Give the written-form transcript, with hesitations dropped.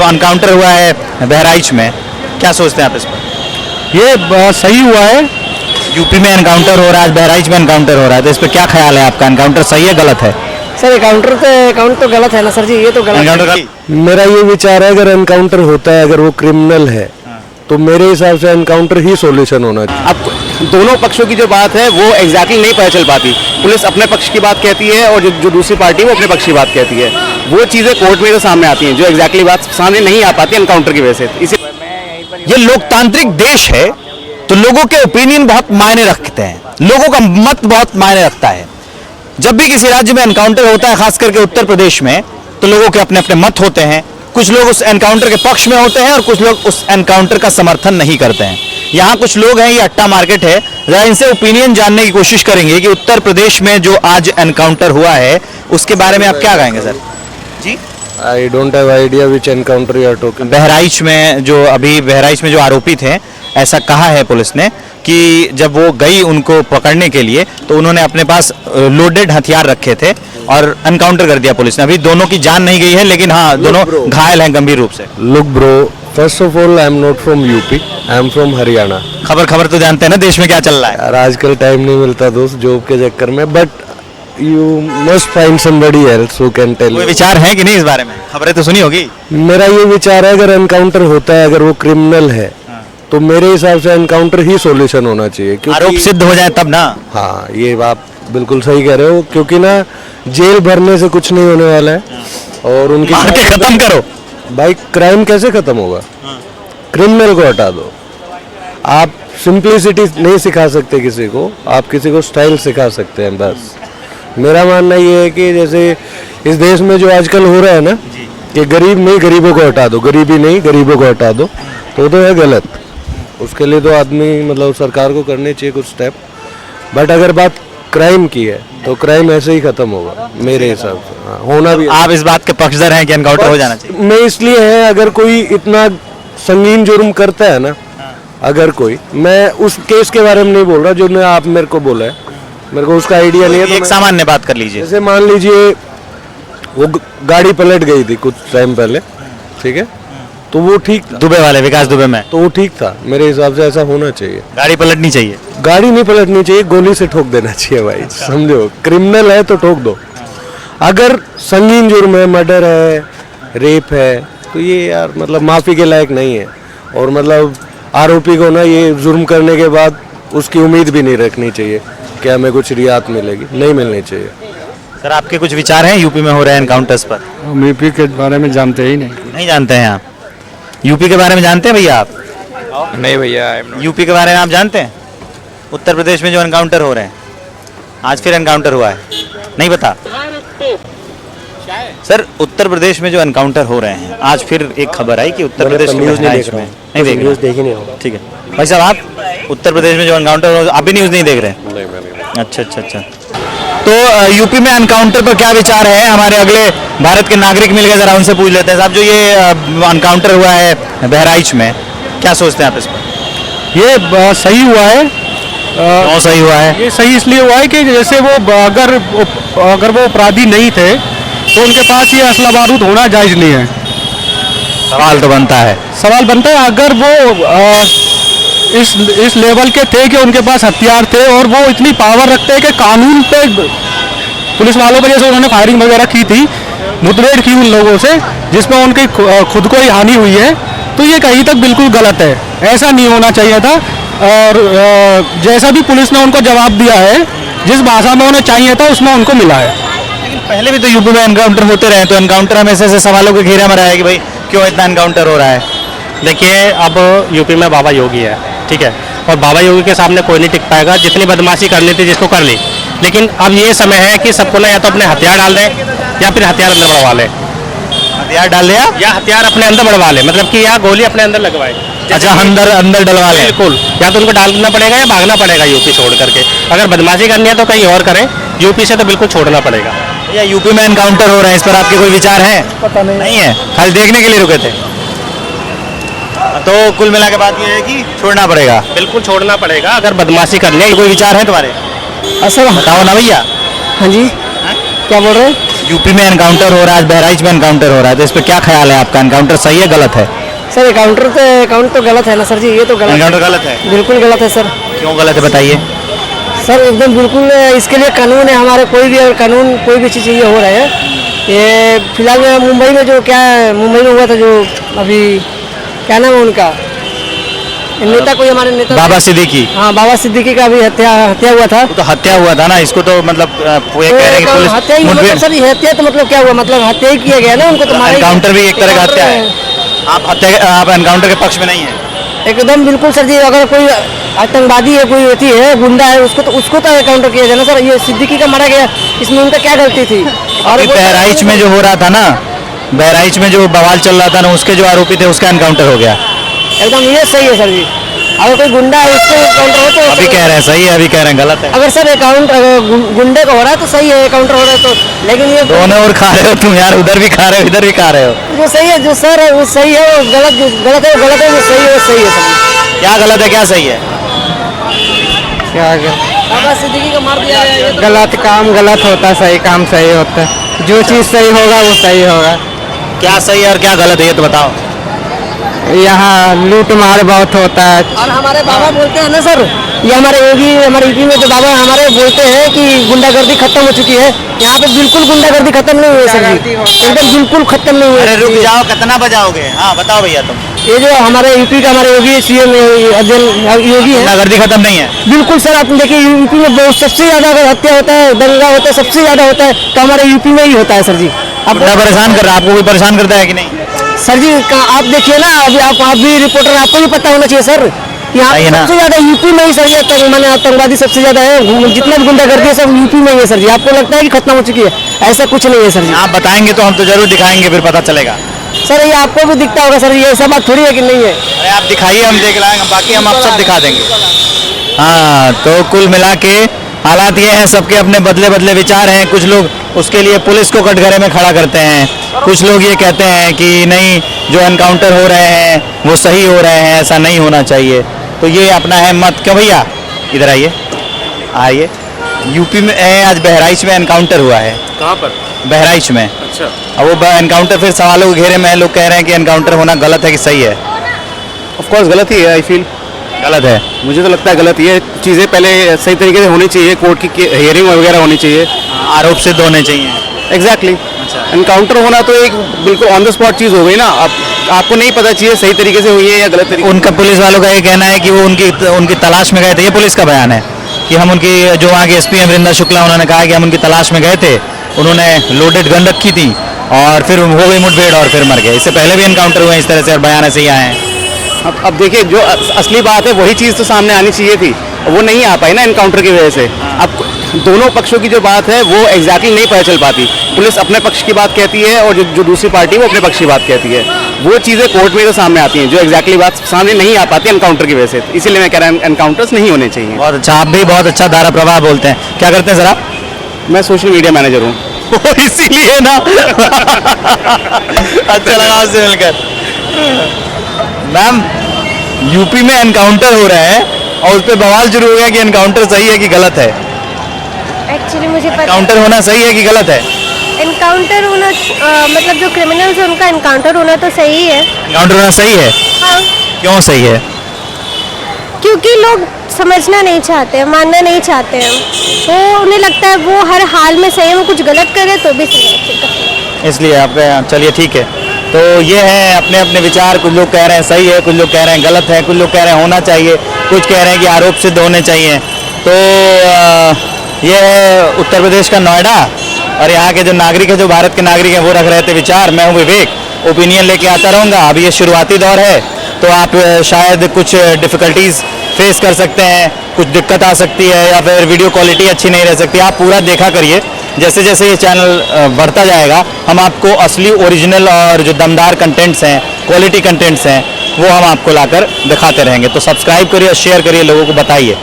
Encounter हुआ है बहराइच में, क्या सोचते हैं आप इस पर? ये सही हुआ है। यूपी में एनकाउंटर हो रहा है, बहराइच में एनकाउंटर हो रहा है, तो इस पर क्या ख्याल है आपका? एनकाउंटर सही है गलत है? सर अकाउंट तो गलत है ना सर जी, ये तो गलत एनकाउंटर मेरा ये विचार है, अगर एनकाउंटर होता है, अगर वो क्रिमिनल है, तो मेरे हिसाब से एनकाउंटर ही सॉल्यूशन होना चाहिए। अब दोनों पक्षों की जो बात है वो एग्जैक्टली नहीं पता चल पाती। पुलिस अपने पक्ष की बात कहती है और जो दूसरी पार्टी है वो अपने पक्ष की बात कहती है। वो चीज़ें कोर्ट में तो सामने आती हैं जो एग्जैक्टली बात सामने नहीं आ पाती एनकाउंटर की वजह से। इसी ये लोकतांत्रिक देश है तो लोगों के ओपिनियन बहुत मायने रखते हैं, लोगों का मत बहुत मायने रखता है। जब भी किसी राज्य में एनकाउंटर होता है, खास करके उत्तर प्रदेश में, तो लोगों के अपने अपने मत होते हैं। कुछ लोग उस एनकाउंटर के पक्ष में होते हैं और कुछ लोग उस एनकाउंटर का समर्थन नहीं करते हैं। यहाँ कुछ लोग हैं, ये अट्टा मार्केट है, जरा इनसे ओपिनियन जानने की कोशिश करेंगे कि उत्तर प्रदेश में जो आज एनकाउंटर हुआ है उसके बारे में आप क्या कहेंगे सर? जी, I don't have idea which encounter you are talking. Bahraich में जो आरोपी थे, ऐसा कहा है पुलिस ने कि जब वो गई उनको पकड़ने के लिए तो उन्होंने अपने पास लोडेड हथियार रखे थे और एनकाउंटर कर दिया पुलिस ने। अभी दोनों की जान नहीं गई है, लेकिन हाँ दोनों घायल हैं गंभीर रूप से। Look bro, first of all I am not from UP, I am from Haryana. खबर तो जानते हैं ना देश में क्या चल रहा है। यार आजकल टाइम नहीं मिलता दोस्त जॉब के चक्कर में, but you must find somebody else who can tell. कोई विचार है कि नहीं इस बारे में? खबरें तो सुनी होगी। मेरा ये विचार है, अगर एनकाउंटर होता है, अगर वो क्रिमिनल है, तो मेरे हिसाब से एनकाउंटर ही सॉल्यूशन होना चाहिए। आरोप सिद्ध हो जाए तब ना। हाँ, ये आप बिल्कुल सही कह रहे हो, क्योंकि ना जेल भरने से कुछ नहीं होने वाला है और उनकी मार के खत्म करो भाई। क्राइम कैसे खत्म होगा? क्रिमिनल को हटा दो। आप सिंप्लिसिटी नहीं सिखा सकते किसी को, आप किसी को स्टाइल सिखा सकते हैं बस। मेरा मानना ये है कि जैसे इस देश में जो आजकल हो रहा है ना कि गरीब नहीं गरीबों को हटा दो, गरीबी नहीं गरीबों को हटा दो, तो है गलत। उसके लिए तो आदमी मतलब सरकार को करने चाहिए कुछ स्टेप। बट अगर बात क्राइम की है तो क्राइम ऐसे ही खत्म होगा मेरे हिसाब से। हाँ, होना भी। आप इस बात के पक्षधर हैं कि एनकाउंटर हो जाना चाहिए? मैं इसलिए है, अगर कोई इतना संगीन जुर्म करता है ना, अगर कोई, मैं उस केस के बारे में नहीं बोल रहा जो ने आप मेरे को बोला है, मेरे को उसका आइडिया नहीं है। तो एक सामान्य बात कर लीजिए, जैसे मान लीजिए वो गाड़ी पलट गई थी कुछ टाइम पहले, ठीक है, तो वो ठीक था। दुबे वाले विकास दुबे में तो वो ठीक था मेरे हिसाब से। ऐसा होना चाहिए। गाड़ी पलटनी चाहिए? गाड़ी नहीं पलटनी चाहिए, गोली से ठोक देना चाहिए भाई। समझो, क्रिमिनल है तो ठोक दो। अगर संगीन जुर्म है, मर्डर है, रेप है, तो ये यार मतलब माफी के लायक नहीं है। और मतलब आरोपी को ना ये जुर्म करने के बाद उसकी उम्मीद भी नहीं रखनी चाहिए कि हमें कुछ रियायत मिलेगी, नहीं मिलनी चाहिए। सर आपके कुछ विचार हैं यूपी में हो रहे हैं एनकाउंटर्स पर? हम यूपी के बारे में जानते ही नहीं। नहीं जानते हैं आप? यूपी के बारे में जानते हैं भैया आप? नहीं भैया, यूपी के बारे में आप जानते हैं? उत्तर प्रदेश में जो एनकाउंटर हो रहे हैं, आज फिर एनकाउंटर हुआ है, नहीं पता? सर उत्तर प्रदेश में जो एनकाउंटर हो रहे हैं, आज फिर एक खबर आई कि उत्तर प्रदेश न्यूज़ नहीं देख रहा हूं। नहीं देख न्यूज़ देख ही नहीं होगा। ठीक है भाई साहब, आप उत्तर प्रदेश में जो एनकाउंटर हो, आप भी न्यूज़ नहीं देख रहे हैं? नहीं, मैं अच्छा। तो यूपी में एनकाउंटर पर क्या विचार है? हमारे अगले भारत के नागरिक मिल गए, जरा उनसे पूछ लेते हैं। साहब जो ये एनकाउंटर हुआ है बहराइच में, क्या सोचते हैं आप इस पर? ये सही हुआ है। क्यों सही हुआ है? ये सही इसलिए हुआ है कि जैसे वो अगर वो अपराधी नहीं थे तो उनके पास ये असला बारूद होना जायज नहीं है। सवाल तो बनता है। सवाल बनता है, अगर वो इस लेवल के थे कि उनके पास हथियार थे और वो इतनी पावर रखते हैं कि कानून पे पुलिस वालों पर, जैसे उन्होंने फायरिंग वगैरह की थी, मुठभेड़ की उन लोगों से जिसमें उनकी खुद को ही हानि हुई है, तो ये कहीं तक बिल्कुल गलत है। ऐसा नहीं होना चाहिए था। और जैसा भी पुलिस ने उनको जवाब दिया है, जिस भाषा में उन्हें चाहिए था उसमें उनको मिला है। लेकिन पहले भी तो यूपी में एनकाउंटर होते रहे, तो एनकाउंटर हमेशा से सवालों के घेरे में रहा है कि भाई क्यों इतना एनकाउंटर हो रहा है। देखिए, अब यूपी में बाबा योगी है, ठीक है, और बाबा योगी के सामने कोई नहीं टिक पाएगा। जितनी बदमाशी करनी थी जिसको कर ली, लेकिन अब ये समय है कि सबको ना या तो अपने हथियार डाल दें या फिर हथियार अंदर बढ़वा लें। हथियार डाल लिया या हथियार अपने अंदर बढ़वा लें, मतलब कि या गोली अपने अंदर लगवाए। अच्छा, अंदर डलवा लें। बिल्कुल, या तो उनको डालना पड़ेगा या भागना पड़ेगा यूपी छोड़ करके। अगर बदमाशी करनी है तो कहीं और करें, यूपी से तो बिल्कुल छोड़ना पड़ेगा। या यूपी में एनकाउंटर हो रहे हैं, इस पर आपके कोई विचार हैं? पता नहीं है, खाली देखने के लिए रुके थे। तो कुल मिला के बात ये है कि छोड़ना पड़ेगा। बिल्कुल छोड़ना पड़ेगा अगर बदमाशी करनी है। कोई विचार है तुम्हारे? सर बताओ ना भैया। हाँ जी, क्या बोल रहे हैं? यूपी में एनकाउंटर हो रहा है, आज बहराइच में एनकाउंटर हो रहा है, तो इस पर क्या ख्याल है आपका? एनकाउंटर सही है गलत है? सर अकाउंट तो गलत है ना सर जी, ये तो गलत एनकाउंटर गलत है? बिल्कुल गलत है सर। क्यों गलत है बताइए? सर एकदम बिल्कुल इसके लिए कानून है हमारे, कोई भी अगर कानून कोई भी चीज़ ये हो रहा है। ये फिलहाल में मुंबई में जो मुंबई में हुआ था, जो अभी क्या नाम है उनका नेता, कोई हमारे नेता बाबा सिद्दीकी। हाँ, बाबा सिद्दीकी का अभी हत्या हुआ था। वो तो हत्या हुआ था ना, इसको तो मतलब वो ये कह रहे हैं कि तो पुलिस हत्या ही मुठभेड़- मतलब सर, ये हत्या तो मतलब क्या हुआ, मतलब हत्या ही किया गया ना उनको, तो मारा ही- एनकाउंटर भी एक तरह का हत्या है। आप एनकाउंटर के पक्ष में नहीं है? एकदम बिल्कुल सर जी। अगर कोई आतंकवादी है, कोई व्यक्ति है, गुंडा है, उसको तो एनकाउंटर किया जाए ना सर। ये सिद्दीकी का मारा गया, इसमें उनका क्या गलती थी? और अभी बहराइच में जो हो रहा था ना, बहराइच में जो बवाल चल रहा था ना, उसके जो आरोपी थे उसका एनकाउंटर हो गया। एकदम ये सही है सर जी। अगर कोई गुंडा है उसको एनकाउंटर हो तो अभी कह रहे हैं सही है, अभी कह रहे हैं गलत है। अगर सर गुंडे का हो रहा है तो सही है, एनकाउंटर हो रहा है तो। लेकिन ये दोनों और खा रहे हो तुम यार, उधर भी खा रहे हो इधर भी खा रहे हो। जो सही है, जो सर है वो सही है, वो गलत है वो गलत है, जो सही है वो सही है सर। क्या गलत है क्या सही है? क्या बाबा सिद्दीकी को मार दिया गया, ये तो गलत काम गलत होता है, सही काम सही होता है। जो चीज़ सही होगा वो सही होगा। क्या सही है और क्या गलत है ये तो बताओ। यहाँ लूट मार बहुत होता है। और हमारे बाबा बोलते हैं ना सर, ये हमारे योगी, हमारे यूपी में जो बाबा हमारे बोलते हैं कि गुंडागर्दी खत्म हो चुकी है। यहाँ पे बिल्कुल गुंडागर्दी खत्म नहीं हुई है सर जी, एकदम बिल्कुल खत्म नहीं हुई अरे रुक है। जाओ, कितना बजाओगे? हाँ बताओ भैया तुम। ये जो हमारे यूपी का हमारे योगी सीएम योगी है, गुंडागर्दी खत्म नहीं है? बिल्कुल सर। आप देखिए यूपी में बहुत सबसे ज्यादा अगर हत्या होता है, दंगा होता है, सबसे ज्यादा होता है तो हमारे यूपी में ही होता है सर जी। आप गुंडा परेशान कर रहा है आपको? कोई परेशान करता है कि नहीं? सर जी आप देखिए ना, अभी आप भी रिपोर्टर, आपको भी पता होना चाहिए सर। यहाँ सही है ना? सबसे ज्यादा यूपी में ही सर ये मैंने आतंकवादी सबसे ज्यादा है, जितना भी गुंडागर्दी है सब यूपी में ही है सर जी। आपको लगता है कि खत्म हो चुकी है? ऐसा कुछ नहीं है सर जी। आप बताएंगे तो हम तो जरूर दिखाएंगे, फिर पता चलेगा। सर ये आपको भी दिखता होगा सर, ये ऐसा बात थोड़ी है कि नहीं है। अरे आप दिखाइए, हम देख लाएंगे, बाकी हम आप सब दिखा देंगे। हाँ, तो कुल मिला के हालात ये हैं, सबके अपने बदले बदले विचार हैं। कुछ लोग उसके लिए पुलिस को कटघरे में खड़ा करते हैं, कुछ लोग ये कहते हैं कि नहीं, जो एनकाउंटर हो रहे हैं वो सही हो रहे हैं, ऐसा नहीं होना चाहिए। तो ये अपना है मत। क्यों भैया इधर आइए, आइए। यूपी में आज बहराइच में एनकाउंटर हुआ है। कहाँ पर? बहराइच में। अच्छा। अब वो एनकाउंटर फिर सवालों के घेरे में है। लोग कह रहे हैं कि एनकाउंटर होना गलत है कि सही है? ऑफ कोर्स गलत ही है, आई फील गलत है। मुझे तो लगता है गलत ही है। चीज़ें पहले सही तरीके से होनी चाहिए, कोर्ट की हियरिंग वगैरह होनी चाहिए। आरोप सिद्ध होने चाहिए। एग्जैक्टली। एनकाउंटर होना तो एक बिल्कुल ऑन द स्पॉट चीज़ हो गई ना। आपको नहीं पता चाहिए सही तरीके से हुई है या गलत तरीके। उनका पुलिस वालों का ये कहना है कि वो उनकी तलाश में गए थे। ये पुलिस का बयान है कि हम उनकी, जो वहाँ के एसपी हैं वृंदा शुक्ला, उन्होंने कहा कि हम उनकी तलाश में गए थे, उन्होंने लोडेड गन रखी थी और फिर हो गई मुठभेड़ और फिर मर गए। इससे पहले भी एनकाउंटर हुए इस तरह से और बयान ऐसे ही आए हैं। अब देखिए, जो असली बात है वही चीज़ तो सामने आनी चाहिए थी, वो नहीं आ पाई ना एनकाउंटर की वजह से। अब दोनों पक्षों की जो बात है वो एग्जैक्टली नहीं पता चल पाती। पुलिस अपने पक्ष की बात कहती है और जो दूसरी पार्टी वो अपने पक्ष की बात कहती है। वो चीज़ें कोर्ट में तो सामने आती हैं, जो एग्जैक्टली बात सामने नहीं आ पाती एनकाउंटर की वजह से। इसीलिए मैं कह रहा हूँ एनकाउंटर्स नहीं होने चाहिए। बहुत अच्छा, आप भी बहुत अच्छा धारा प्रवाह बोलते हैं। क्या करते हैं सर आप? मैं सोशल मीडिया मैनेजर हूँ। इसीलिए ना। अच्छा लगा आपसे मिलकर। मैम, यूपी में एनकाउंटर हो रहा है और उस पर बवाल शुरू हो गया कि एनकाउंटर सही है कि गलत है। एक्चुअली मुझे पता, एनकाउंटर होना सही है कि गलत है? एनकाउंटर होना मतलब जो क्रिमिनल्स है उनका एनकाउंटर होना तो सही है। एनकाउंटर होना सही है? हाँ, क्यों सही है? क्योंकि लोग समझना नहीं चाहते हैं, मानना नहीं चाहते हैं। वो उन्हें लगता है वो हर हाल में सही है, वो कुछ गलत करे तो भी सही है। इसलिए आपका, चलिए ठीक है। तो ये है अपने अपने विचार। कुछ लोग कह रहे हैं सही है, कुछ लोग कह रहे हैं गलत है, कुछ लोग कह रहे हैं होना चाहिए, कुछ कह रहे हैं कि आरोप सिद्ध होने चाहिए। तो ये है उत्तर प्रदेश का नोएडा और यहाँ के जो नागरिक है, जो भारत के नागरिक हैं, वो रख रहे थे विचार। मैं हूँ विवेक, ओपिनियन लेके आता रहूँगा। अभी ये शुरुआती दौर है तो आप शायद कुछ डिफ़िकल्टीज़ फेस कर सकते हैं, कुछ दिक्कत आ सकती है या फिर वीडियो क्वालिटी अच्छी नहीं रह सकती। आप पूरा देखा करिए। जैसे जैसे ये चैनल बढ़ता जाएगा हम आपको असली ओरिजिनल और जो दमदार कंटेंट्स हैं, क्वालिटी कंटेंट्स हैं, वो हम आपको लाकर दिखाते रहेंगे। तो सब्सक्राइब करिए, शेयर करिए, लोगों को बताइए।